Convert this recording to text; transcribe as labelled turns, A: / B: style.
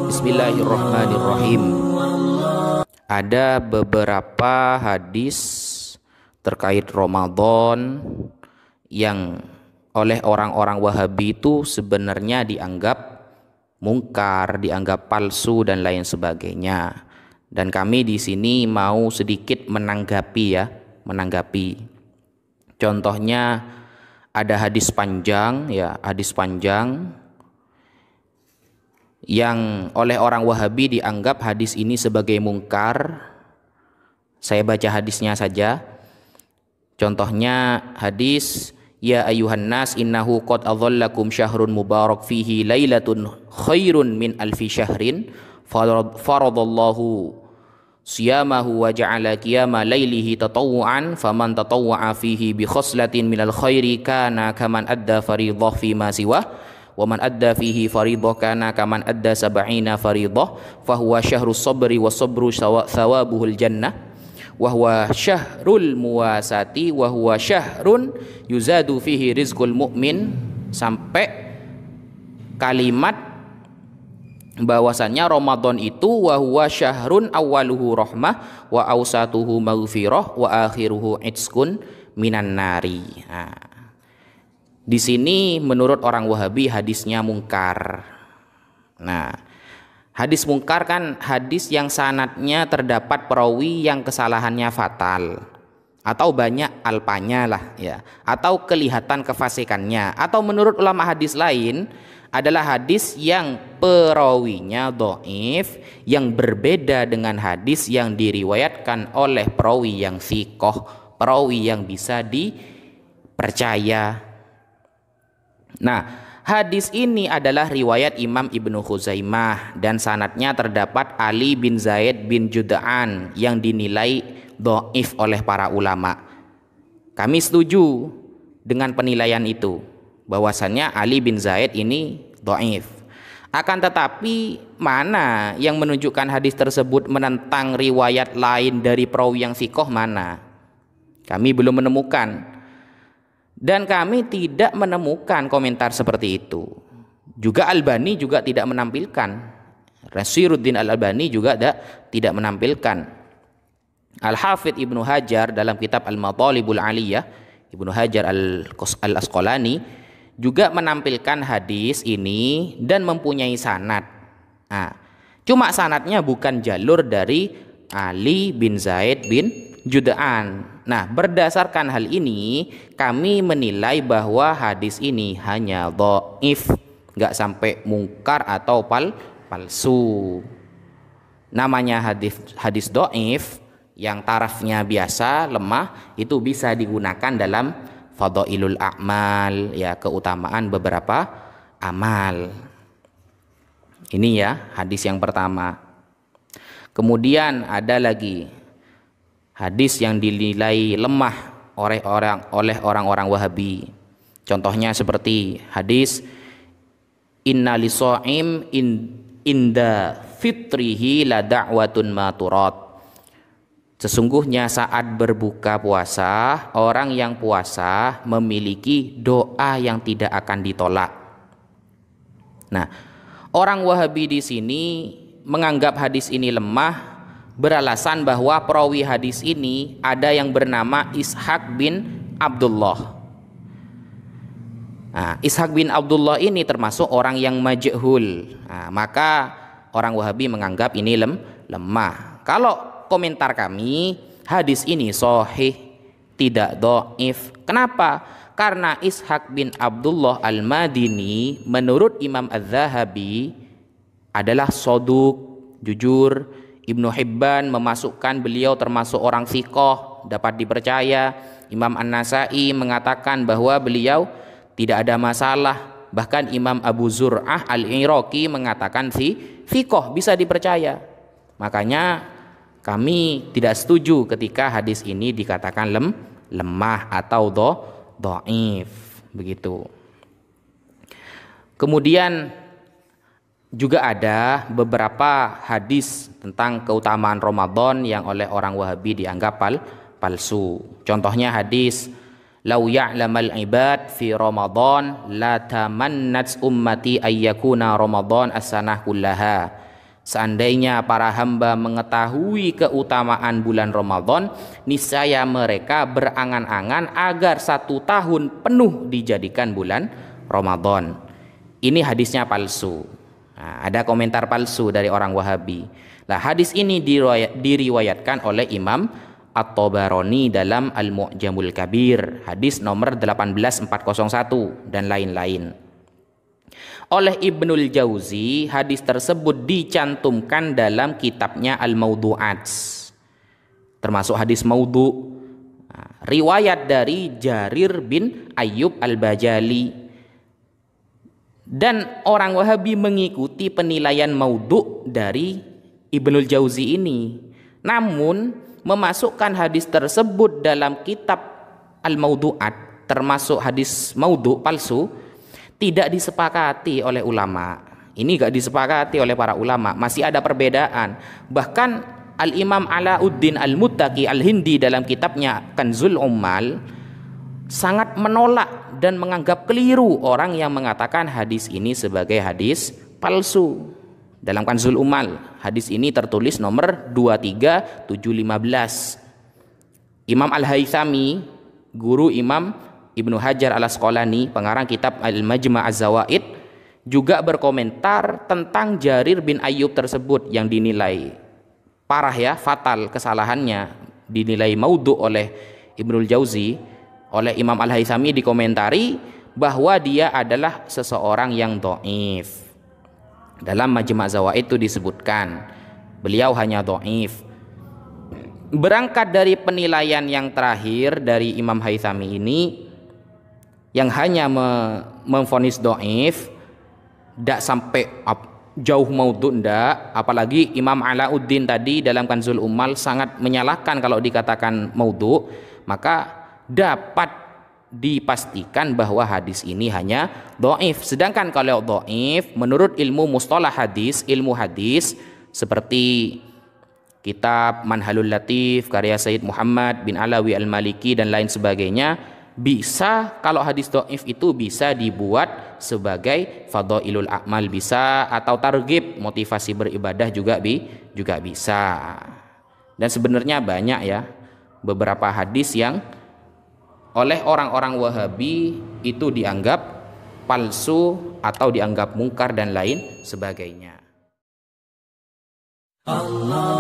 A: Bismillahirrahmanirrahim. Ada beberapa hadis terkait Ramadan yang oleh orang-orang Wahabi itu sebenarnya dianggap mungkar, dianggap palsu dan lain sebagainya. Dan kami di sini mau sedikit menanggapi. Contohnya ada hadis panjang yang oleh orang Wahabi dianggap hadis ini sebagai mungkar. Saya baca hadisnya saja. Contohnya hadis, ya ayuhan nas innahu qad adhallakum syahrun mubarak fihi lailatun khairun min alfi syahrin faradallahu siyamahu wa ja'ala qiyama lailihi tatawwu'an faman tatawwa'a fihi bi khoslatin minal khairi kana kaman adda fariidhah fi ma siwah wa man adda fihi fariidhah kana kaman adda sab'ina fariidhah fahuwa syahrus sabri wa sabru thawabuhul jannah wa huwa syahrul muwasati wa huwa syahrun yuzadu fihi rizqul mu'min, sampai kalimat bahwasannya Ramadan itu wa huwa syahrun awwaluhu rahmah wa awsatuhu maghfirah wa akhiruhu itskun minan nari. Di sini menurut orang Wahabi hadisnya mungkar. Nah, hadis mungkar kan hadis yang sanadnya terdapat perawi yang kesalahannya fatal atau banyak alpanya lah ya, atau kelihatan kefasikannya, atau menurut ulama hadis lain adalah hadis yang perawinya dhaif yang berbeda dengan hadis yang diriwayatkan oleh perawi yang thiqah, perawi yang bisa dipercaya. Nah, hadis ini adalah riwayat Imam Ibnu Khuzaimah dan sanadnya terdapat Ali bin Zaid bin Jud'an yang dinilai dhaif oleh para ulama. Kami setuju dengan penilaian itu, bahwasannya Ali bin Zaid ini dhaif. Akan tetapi mana yang menunjukkan hadis tersebut menentang riwayat lain dari perawi yang thiqah, mana? Kami belum menemukan. Dan kami tidak menemukan komentar seperti itu. Juga Albani juga tidak menampilkan. Nasiruddin Al-Albani juga tidak menampilkan. Al-Hafidh Ibnu Hajar dalam kitab Al-Matalibul Aliyah, Ibnu Hajar Al-Asqalani juga menampilkan hadis ini dan mempunyai sanad. Cuma sanadnya bukan jalur dari Ali bin Zaid bin Jud'an. Nah, berdasarkan hal ini kami menilai bahwa hadis ini hanya dhaif, nggak sampai mungkar atau palsu. Namanya hadis dhaif yang tarafnya biasa, lemah, itu bisa digunakan dalam fadhailul a'mal, ya, keutamaan beberapa amal. Ini ya hadis yang pertama. Kemudian ada lagi hadis yang dinilai lemah oleh orang-orang Wahabi. Contohnya seperti hadis inna liso'im inda fitrihi la da'watun ma turad. Sesungguhnya saat berbuka puasa, orang yang puasa memiliki doa yang tidak akan ditolak. Nah, orang Wahabi di sini menganggap hadis ini lemah, beralasan bahwa perawi hadis ini ada yang bernama Ishaq bin Abdullah. Nah, Ishaq bin Abdullah ini termasuk orang yang majhul. Nah, maka orang Wahabi menganggap ini lemah. Kalau komentar kami, hadis ini sahih, tidak dhaif. Kenapa? Karena Ishaq bin Abdullah Al-Madini menurut Imam Az-Zahabi adalah shaduk, jujur. Ibnu Hibban memasukkan beliau termasuk orang thiqah, dapat dipercaya. Imam An-Nasai mengatakan bahwa beliau tidak ada masalah. Bahkan Imam Abu Zur'ah Al-Iraqi mengatakan thiqah, bisa dipercaya. Makanya kami tidak setuju ketika hadis ini dikatakan lemah atau dhaif, begitu. Kemudian juga ada beberapa hadis tentang keutamaan Ramadan yang oleh orang Wahabi dianggap palsu. Contohnya hadis Lau ya'lamal ibad fi Ramadan la tamannat ummati ayyakuna Ramadan as-sanah kullaha. Seandainya para hamba mengetahui keutamaan bulan Ramadan, niscaya mereka berangan-angan agar 1 tahun penuh dijadikan bulan Ramadan. Ini hadisnya palsu. Nah, ada komentar palsu dari orang Wahabi. Nah, hadis ini diriwayatkan oleh Imam At-Tabarani dalam Al-Mu'jamul Kabir, hadis nomor 18401 dan lain-lain. Oleh Ibnul Jauzi, hadis tersebut dicantumkan dalam kitabnya Al-Mawdu'at, termasuk hadis maudhu. Riwayat dari Jarir bin Ayyub Al-Bajali. Dan orang Wahabi mengikuti penilaian maudhu dari Ibnul Jauzi ini, namun memasukkan hadis tersebut dalam kitab Al-Mawdu'at, termasuk hadis maudhu palsu, tidak disepakati oleh ulama. Ini gak disepakati oleh para ulama, masih ada perbedaan. Bahkan Al-Imam Alauddin Al-Muttaqi Al-Hindi dalam kitabnya Kanzul Ummal sangat menolak dan menganggap keliru orang yang mengatakan hadis ini sebagai hadis palsu. Dalam Kanzul Ummal, hadis ini tertulis nomor 23715. Imam Al-Haythami, guru Imam Ibnu Hajar Al-Asqalani, pengarang kitab Al-Majma' Az-Zawaid, juga berkomentar tentang Jarir bin Ayyub tersebut yang dinilai parah ya, fatal kesalahannya, dinilai maudhu oleh Ibnul Jauzi. Oleh Imam Al-Haythami dikomentari bahwa dia adalah seseorang yang dhaif. Dalam Majma' Zawaid itu disebutkan beliau hanya dhaif. Berangkat dari penilaian yang terakhir dari Imam Haythami ini, yang hanya memvonis dhaif, tidak sampai jauh maudhu, ndak. Apalagi Imam Alauddin tadi dalam Kanzul Ummal sangat menyalahkan kalau dikatakan maudhu, maka dapat dipastikan bahwa hadis ini hanya dhaif. Sedangkan kalau dhaif menurut ilmu mustalah hadis, ilmu hadis seperti kitab Manhalul Latif karya Sayyid Muhammad bin Alawi Al-Maliki dan lain sebagainya, bisa, kalau hadis dhaif itu bisa dibuat sebagai fadhailul a'mal, bisa, atau targhib, motivasi beribadah juga bisa. Dan sebenarnya banyak ya beberapa hadis yang oleh orang-orang Wahabi itu dianggap palsu atau dianggap mungkar dan lain sebagainya. Allah